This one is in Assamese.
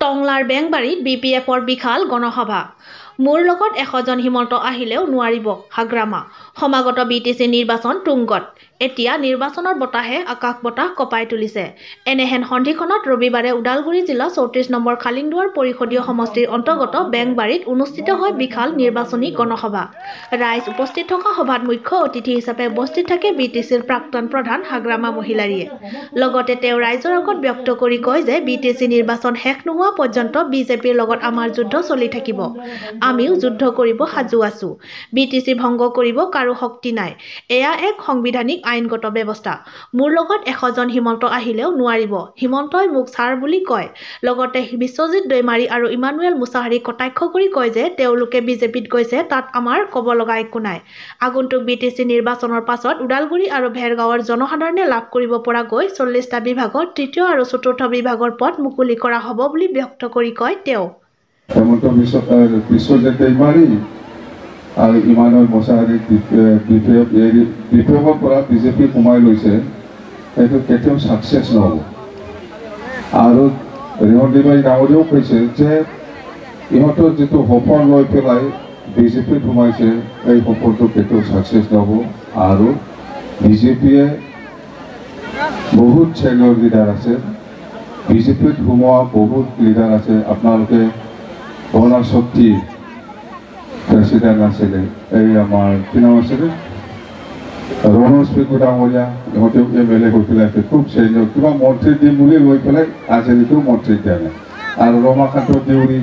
টংলাৰ বেংবাৰীত BPFৰ বিশাল গণসভা। মোৰ লগত 100 জন হিমন্ত আহিলেও নোৱাৰিব হাগ্ৰামা। সমাগত BTC নিৰ্বাচন তুংগত। এতিয়া নিৰ্বাচনৰ বতাহে আকাশ বতাহ কঁপাই তুলিছে। এনেহেন সন্ধিখনত ৰবিবাৰে ওদালগুৰি জিলা 34 নম্বৰ খালিংদুৱাৰ পৰিষদীয় সমষ্টিৰ অন্তৰ্গত বেংবাৰীত অনুষ্ঠিত হয় বিশাল নিৰ্বাচনী গণসভা। ৰাইজ উপস্থিত থকা সভাত মুখ্য অতিথি হিচাপে উপস্থিত থাকে BTCৰ প্ৰাক্তন প্ৰধান হাগ্ৰামা মহিলাৰীয়ে। লগতে তেওঁ ৰাইজৰ আগত ব্যক্ত কৰি কয় যে BTC নিৰ্বাচন শেষ নোহোৱা পৰ্যন্ত বিজেপিৰ লগত আমাৰ যুদ্ধ চলি থাকিব। আমিও যুদ্ধ কৰিব সাজু আছো। BTC ভংগ কৰিব কাৰো শক্তি নাই। এয়া এক সাংবিধানিক আইনগত ব্যৱস্থা। মোৰ লগত 100 জন হিমন্ত আহিলেও নোৱাৰিব। হিমন্তই মোক ছাৰ বুলি কয়। লগতে বিশ্বজিৎ দৈমাৰী আৰু ইমানুৱেল মুছাহাৰীক কটাক্ষ কৰি কয় যে তেওঁলোকে বিজেপিত গৈছে, তাত আমাৰ ক'ব লগা একো নাই। আগন্তুক BTC নিৰ্বাচনৰ পাছত ওদালগুৰি আৰু ভেৰগাঁৱৰ জনসাধাৰণে লাভ কৰিব পৰাকৈ 40টা বিভাগত তৃতীয় আৰু চতুৰ্থ বিভাগৰ পদ মুকলি কৰা হ'ব বুলি ব্যক্ত কৰি কয় তেওঁ। বিশ্বজিৎ দৈমাৰী আৰু ইমানুৱেল মুছাহাৰীক BPFৰ পৰা বিজেপি সোমাই লৈছে, সেইটো কেতিয়াও ছাকচেছ নহ'ব। আৰু ৰেৱন্তী ডাঙৰীয়াও কৈছে যে ইহঁতৰ যিটো সফল লৈ পেলাই বিজেপিত সোমাইছে, এই সফলটো কেতিয়াও ছাকচেছ নহ'ব। আৰু বিজেপিয়ে বহুত চেনিয়ৰ লিডাৰ আছে, বিজেপিত সোমোৱা বহুত লিডাৰ আছে। আপোনালোকে বৰ্ণা শক্তি প্ৰেচিডেণ্ট আছিলে, এই আমাৰ কি নাম আছিলে ৰণোজ পেগু ডাঙৰীয়া, ইহঁতেও MLA হৈ পেলাই আছে, খুব চেনিয়ৰ। কিবা মন্ত্ৰী দিম বুলি লৈ পেলাই আজিলৈকেও মন্ত্ৰী দিয়া নাই। আৰু ৰমাকান্ত দেউৰী